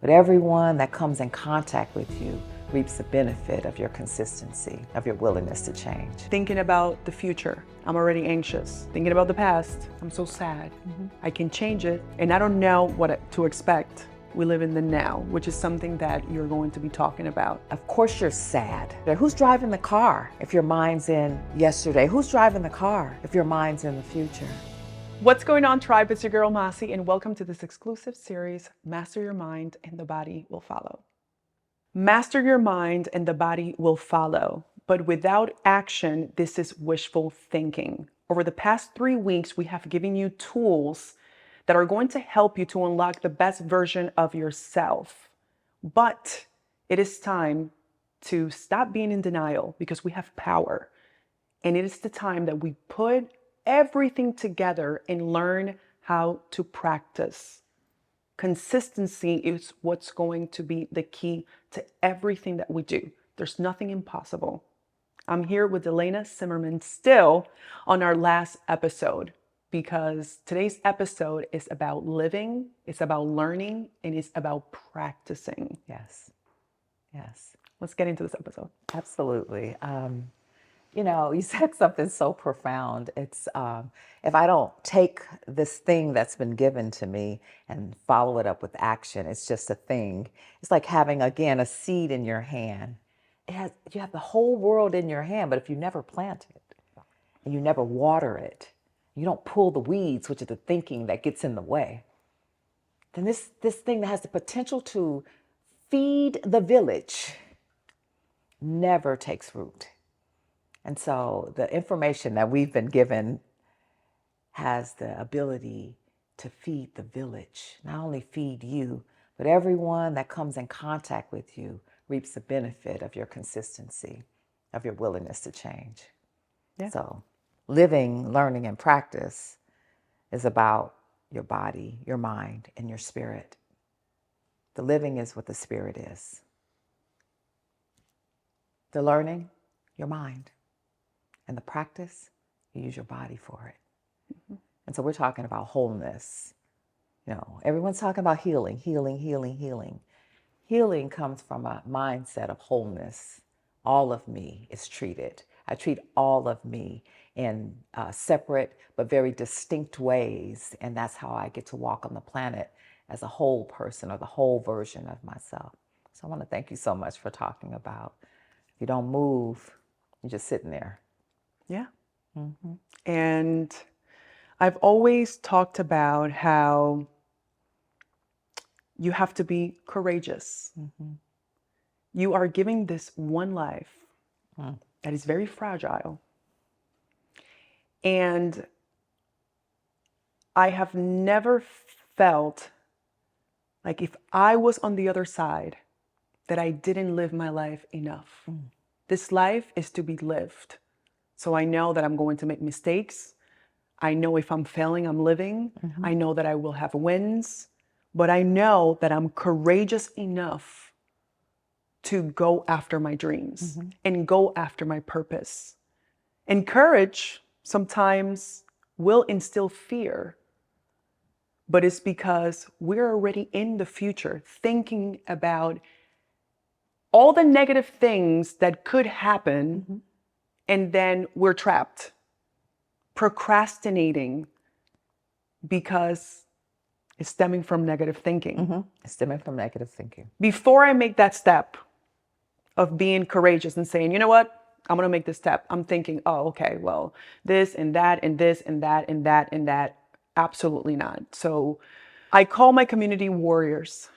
But everyone that comes in contact with you reaps the benefit of your consistency, of your willingness to change. Thinking about the future, I'm already anxious. Thinking about the past, I'm so sad. I can change it, and I don't know what to expect. We live in the now, which is something that you're going to be talking about. Of course you're sad. Who's driving the car if your mind's in yesterday? Who's driving the car if your mind's in the future? What's going on, tribe? It's your girl Massy, and welcome to this exclusive series, Master Your Mind and the Body Will Follow. Master your mind and the body will follow. But without action, this is wishful thinking. Over the past 3 weeks, we have given you tools that are going to help you to unlock the best version of yourself. But it is time to stop being in denial because we have power. And it is the time that we put everything together and learn how to practice. Consistency is what's going to be the key to everything that we do. There's nothing impossible. I'm here with Delena Zimmerman still on our last episode because today's episode is about living, it's about learning, and it's about practicing. Yes. Yes. Let's get into this episode. Absolutely. You said something so profound. It's if I don't take this thing that's been given to me and follow it up with action, it's just a thing. It's like having, again, a seed in your hand. You have the whole world in your hand, but if you never plant it and you never water it, you don't pull the weeds, which is the thinking that gets in the way, then this thing that has the potential to feed the village never takes root. And so the information that we've been given has the ability to feed the village, not only feed you, but everyone that comes in contact with you reaps the benefit of your consistency, of your willingness to change. Yeah. So living, learning, and practice is about your body, your mind, and your spirit. The living is what the spirit is. The learning, your mind. And the practice, you use your body for it. And so we're talking about wholeness. Everyone's talking about healing, healing, healing, healing. Healing comes from a mindset of wholeness. All of me is treated. I treat all of me in separate but very distinct ways. And that's how I get to walk on the planet as a whole person or the whole version of myself. So I want to thank you so much for talking about you don't move, you're just sitting there. Yeah. And I've always talked about how you have to be courageous. You are giving this one life that is very fragile. And I have never felt like if I was on the other side, that I didn't live my life enough. This life is to be lived. So I know that I'm going to make mistakes. I know if I'm failing, I'm living. I know that I will have wins, but I know that I'm courageous enough to go after my dreams and go after my purpose. And courage sometimes will instill fear, but it's because we're already in the future thinking about all the negative things that could happen, and then we're trapped, procrastinating because it's stemming from negative thinking. It's stemming from negative thinking. Before I make that step of being courageous and saying, you know what, I'm going to make this step, I'm thinking, oh, okay, well, this and that and this and that and that and that. Absolutely not. So I call my community warriors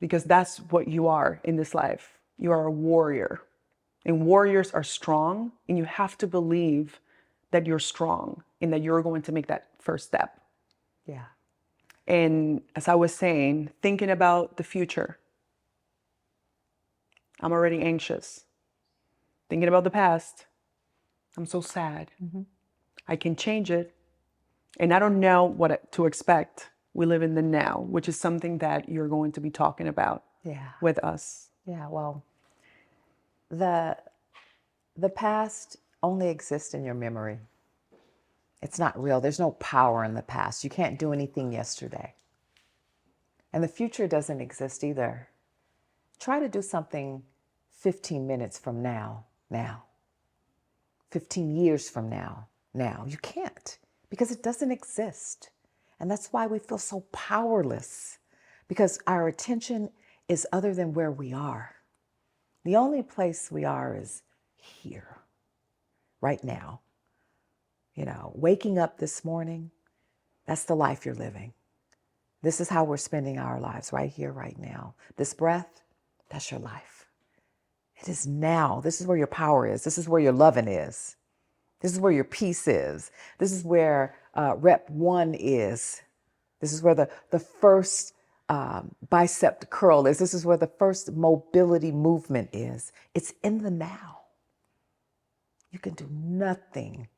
because that's what you are in this life. You are a warrior. And warriors are strong, and you have to believe that you're strong and that you're going to make that first step. Yeah. And as I was saying, thinking about the future, I'm already anxious. Thinking about the past, I'm so sad. I can change it, and I don't know what to expect. We live in the now, which is something that you're going to be talking about with us. Yeah, well, the past only exists in your memory. It's not real. There's no power in the past. You can't do anything yesterday. And the future doesn't exist either. Try to do something 15 minutes from now, 15 years from now. You can't, because it doesn't exist. And that's why we feel so powerless, because our attention is other than where we are. The only place we are is here, right now. Waking up this morning, that's the life you're living. This is how we're spending our lives, right here, right now. This breath, that's your life. It is now. This is where your power is. This is where your loving is. This is where your peace is. This is where rep 1 is. This is where the first bicep curl is. This is where the first mobility movement is. It's in the now. You can do nothing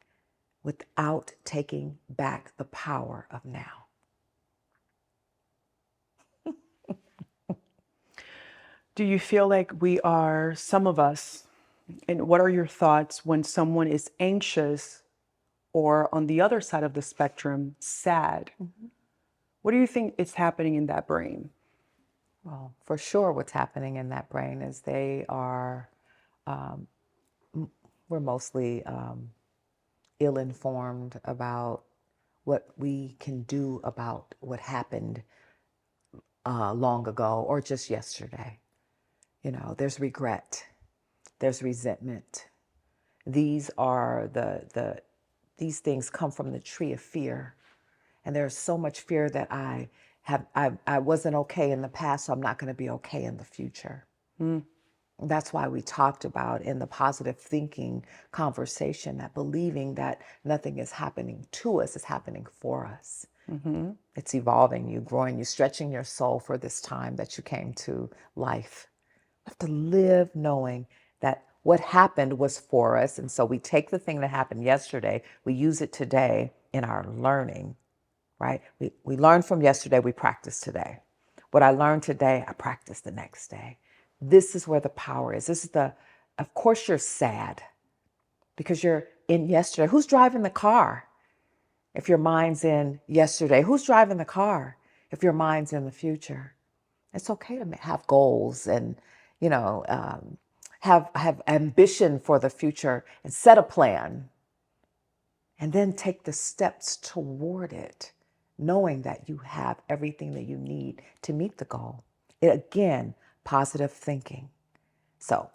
without taking back the power of now. Do you feel like we are, some of us, and what are your thoughts when someone is anxious or on the other side of the spectrum, sad? Mm-hmm. What do you think is happening in that brain? Well, for sure what's happening in that brain is they are, we're mostly ill-informed about what we can do about what happened long ago or just yesterday. There's regret, there's resentment. These are these things come from the tree of fear. And there's so much fear that I wasn't okay in the past, so I'm not going to be okay in the future. Mm. That's why we talked about in the positive thinking conversation that believing that nothing is happening to us, is happening for us. Mm-hmm. It's evolving you, growing you, stretching your soul for this time that you came to life. We have to live knowing that what happened was for us. And so we take the thing that happened yesterday, we use it today in our learning, right? We learn from yesterday, we practice today. What I learned today, I practice the next day. This is where the power is. Of course you're sad because you're in yesterday. Who's driving the car? If your mind's in yesterday, who's driving the car? If your mind's in the future. It's okay to have goals and, have ambition for the future and set a plan and then take the steps toward it, knowing that you have everything that you need to meet the goal. Again, positive thinking. So,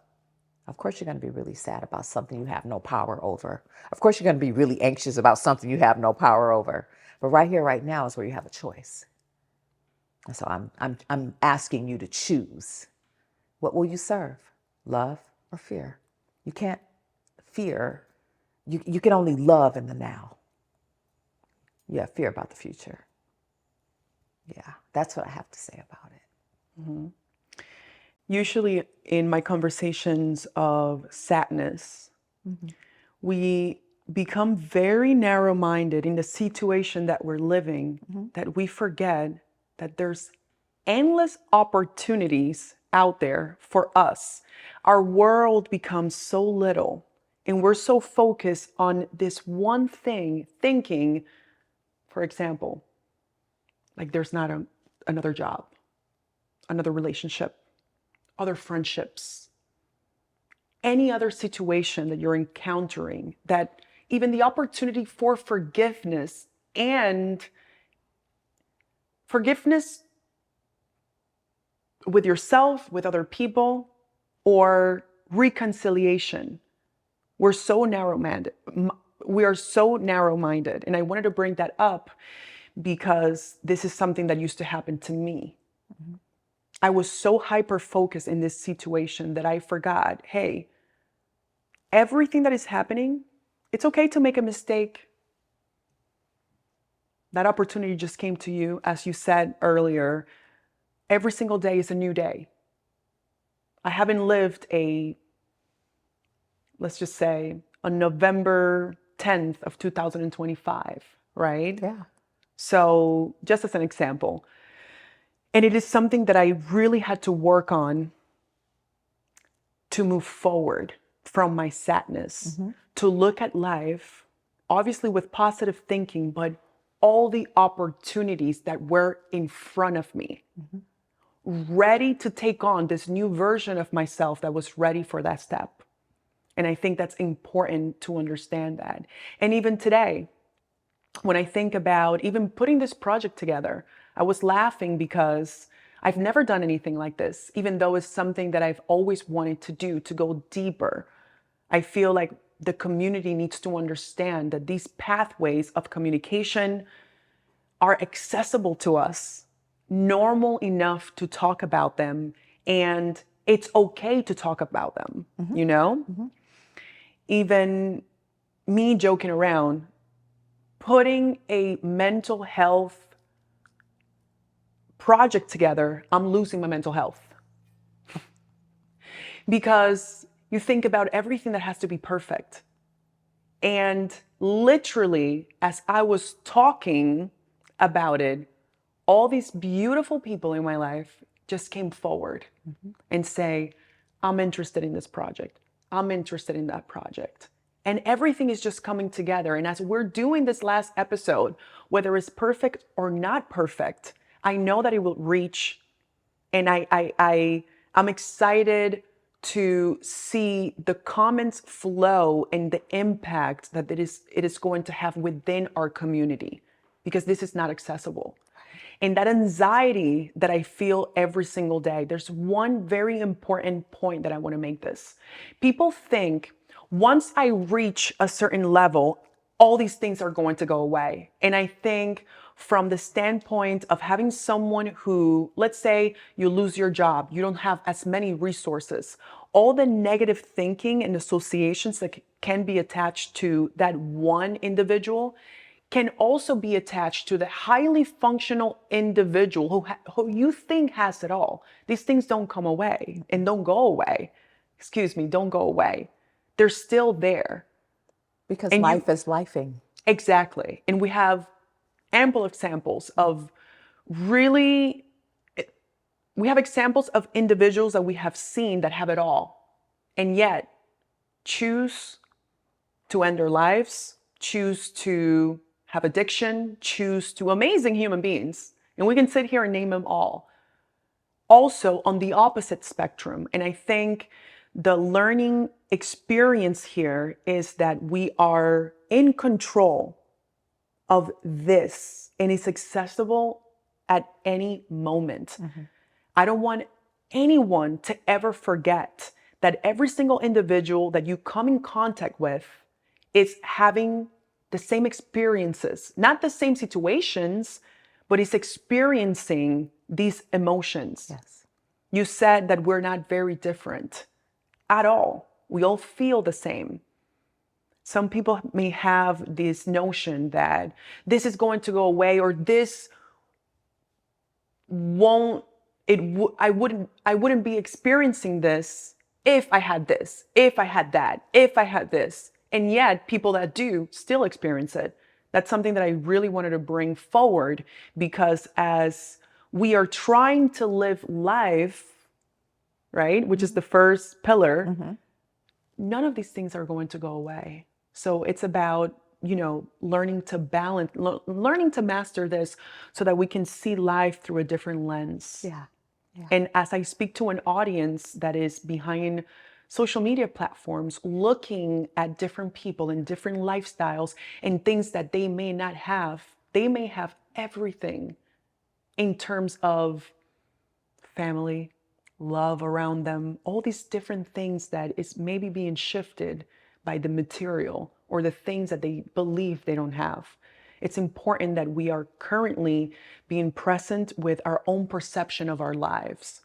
of course, you're going to be really sad about something you have no power over. Of course, you're going to be really anxious about something you have no power over. But right here, right now is where you have a choice. And so I'm asking you to choose. What will you serve? Love or fear? You can't fear. You can only love in the now. You have fear about the future. Yeah, that's what I have to say about it. Mm-hmm. Usually in my conversations of sadness, mm-hmm. we become very narrow-minded in the situation that we're living, mm-hmm. that we forget that there's endless opportunities out there for us. Our world becomes so little and we're so focused on this one thing, thinking, for example, like there's not another job, another relationship, other friendships, any other situation that you're encountering, that even the opportunity for forgiveness and forgiveness with yourself, with other people, or reconciliation. We're so narrow-minded. We are so narrow-minded. And I wanted to bring that up because this is something that used to happen to me. Mm-hmm. I was so hyper-focused in this situation that I forgot, hey, everything that is happening, it's okay to make a mistake. That opportunity just came to you, as you said earlier. Every single day is a new day. I haven't lived let's just say, on November 10th of 2025, right? Yeah. So just as an example. And it is something that I really had to work on to move forward from my sadness, mm-hmm. to look at life, obviously with positive thinking, but all the opportunities that were in front of me, ready to take on this new version of myself that was ready for that step. And I think that's important to understand that. And even today, when I think about even putting this project together, I was laughing because I've never done anything like this, even though it's something that I've always wanted to do, to go deeper. I feel like the community needs to understand that these pathways of communication are accessible to us, normal enough to talk about them, and it's okay to talk about them, you know? Even me joking around, putting a mental health project together, I'm losing my mental health. Because you think about everything that has to be perfect. And literally, as I was talking about it, all these beautiful people in my life just came forward and say, I'm interested in this project. I'm interested in that project. And everything is just coming together. And as we're doing this last episode, whether it's perfect or not perfect, I know that it will reach. And I'm excited to see the comments flow and the impact that it is going to have within our community, because this is not accessible. And that anxiety that I feel every single day, there's one very important point that I want to make this. People think once I reach a certain level, all these things are going to go away. And I think from the standpoint of having someone who, let's say you lose your job, you don't have as many resources, all the negative thinking and associations that can be attached to that one individual can also be attached to the highly functional individual who you think has it all. These things don't come away and don't go away. Excuse me, don't go away. They're still there. Because And life is lifing. Exactly. And we have ample examples of really, we have examples of individuals that we have seen that have it all, and yet choose to end their lives, choose to have addiction, choose to amazing human beings. And we can sit here and name them all. Also on the opposite spectrum. And I think the learning experience here is that we are in control of this, and it's accessible at any moment. I don't want anyone to ever forget that every single individual that you come in contact with is having the same experiences, not the same situations, but is experiencing these emotions. Yes. You said that we're not very different at all. We all feel the same. Some people may have this notion that this is going to go away, or this won't, I wouldn't be experiencing this if I had this, if I had that, if I had this. And yet people that do still experience it. That's something that I really wanted to bring forward, because as we are trying to live life, right, which is the first pillar, none of these things are going to go away. So it's about, learning to balance, learning to master this so that we can see life through a different lens. Yeah. And as I speak to an audience that is behind social media platforms, looking at different people and different lifestyles and things that they may not have, they may have everything in terms of family, love around them, all these different things that is maybe being shifted by the material or the things that they believe they don't have. It's important that we are currently being present with our own perception of our lives.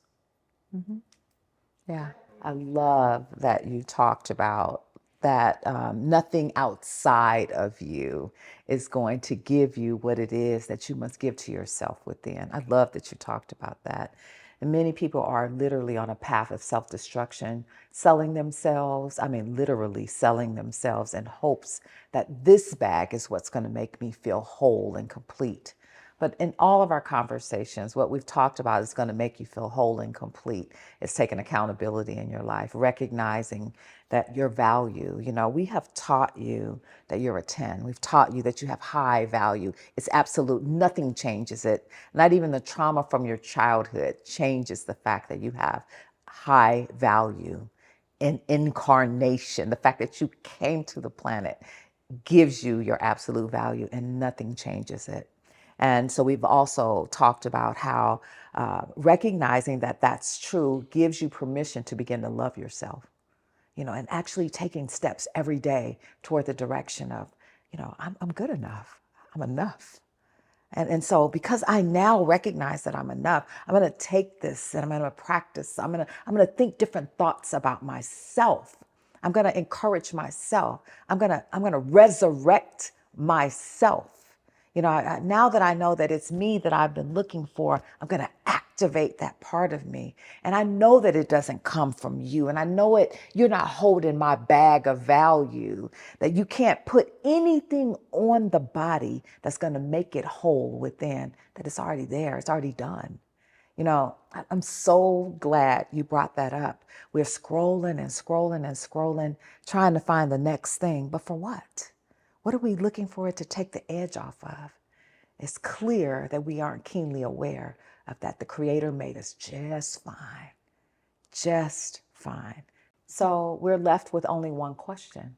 Yeah. I love that you talked about that nothing outside of you is going to give you what it is that you must give to yourself within. I love that you talked about that. And many people are literally on a path of self-destruction, selling themselves, literally selling themselves in hopes that this bag is what's going to make me feel whole and complete. But in all of our conversations, what we've talked about is going to make you feel whole and complete. It's taking accountability in your life, recognizing that your value, we have taught you that you're a 10. We've taught you that you have high value. It's absolute. Nothing changes it. Not even the trauma from your childhood changes the fact that you have high value. In incarnation, the fact that you came to the planet gives you your absolute value, and nothing changes it. And so we've also talked about how recognizing that that's true gives you permission to begin to love yourself, and actually taking steps every day toward the direction of, I'm good enough. I'm enough. And so because I now recognize that I'm enough, I'm going to take this and I'm going to practice. I'm going to think different thoughts about myself. I'm going to encourage myself. I'm going to resurrect myself. Now that I know that it's me that I've been looking for, I'm going to activate that part of me. And I know that it doesn't come from you. And I know you're not holding my bag of value, that you can't put anything on the body that's going to make it whole within, that it's already there. It's already done. I'm so glad you brought that up. We're scrolling and scrolling and scrolling, trying to find the next thing. But for what? What are we looking for it to take the edge off of? It's clear that we aren't keenly aware of that. The Creator made us just fine. Just fine. So we're left with only one question.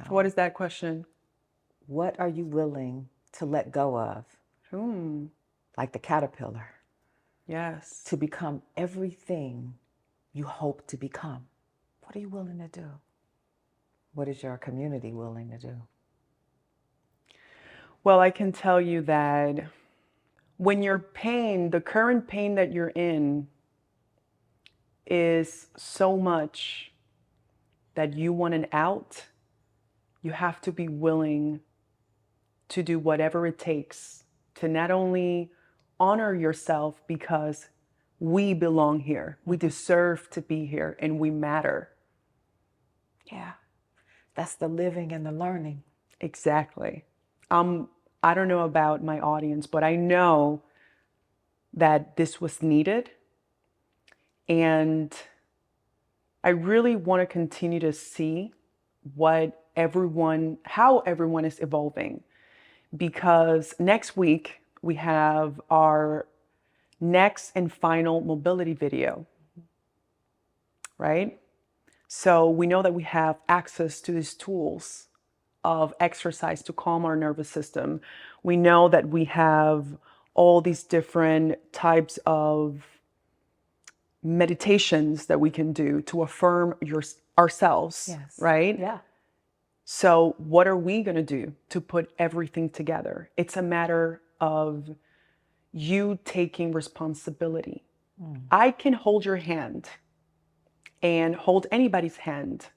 What is that question? What are you willing to let go of? Like the caterpillar. Yes. To become everything you hope to become. What are you willing to do? What is your community willing to do? Well, I can tell you that when your pain, the current pain that you're in, is so much that you want an out, you have to be willing to do whatever it takes to not only honor yourself, because we belong here, we deserve to be here, and we matter. Yeah, that's the living and the learning. Exactly. I don't know about my audience, but I know that this was needed. And I really want to continue to see how everyone is evolving. Because next week, we have our next and final mobility video, right? So we know that we have access to these tools of exercise to calm our nervous system. We know that we have all these different types of meditations that we can do to affirm ourselves, Yes. right? Yeah. So what are we going to do to put everything together? It's a matter of you taking responsibility. I can hold your hand and hold anybody's hand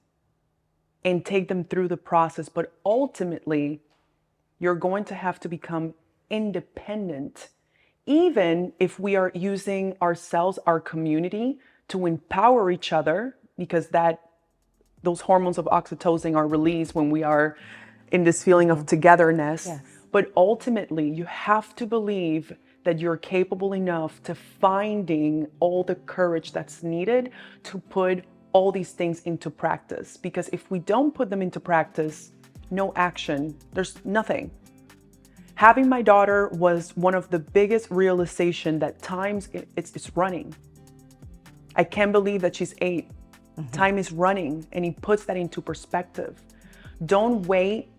and take them through the process, but ultimately you're going to have to become independent, even if we are using ourselves, our community, to empower each other, because those hormones of oxytocin are released when we are in this feeling of togetherness. Yes. But ultimately, you have to believe that you're capable enough to finding all the courage that's needed to put all these things into practice. Because if we don't put them into practice, no action, there's nothing. Having my daughter was one of the biggest realization that times it's running. I can't believe that she's 8. Time is running, and he puts that into perspective. Don't wait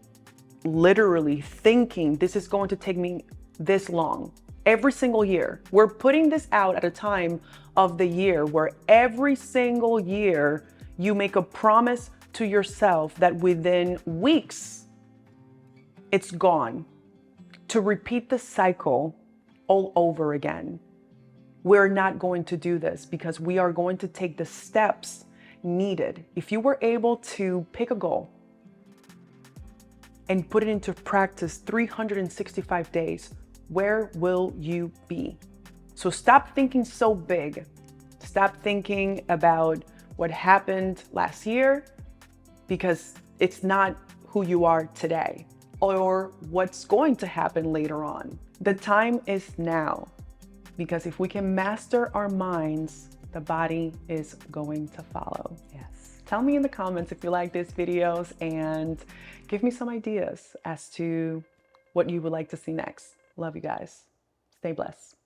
literally thinking this is going to take me this long. Every single year, we're putting this out at a time of the year where every single year you make a promise to yourself that within weeks, it's gone. To repeat the cycle all over again. We're not going to do this because we are going to take the steps needed. If you were able to pick a goal and put it into practice 365 days, where will you be? So stop thinking so big. Stop thinking about what happened last year, because it's not who you are today. or what's going to happen later on. The time is now, because if we can master our minds, the body is going to follow. Yes. Tell me in the comments if you like these videos and give me some ideas as to what you would like to see next. Love you guys. Stay blessed.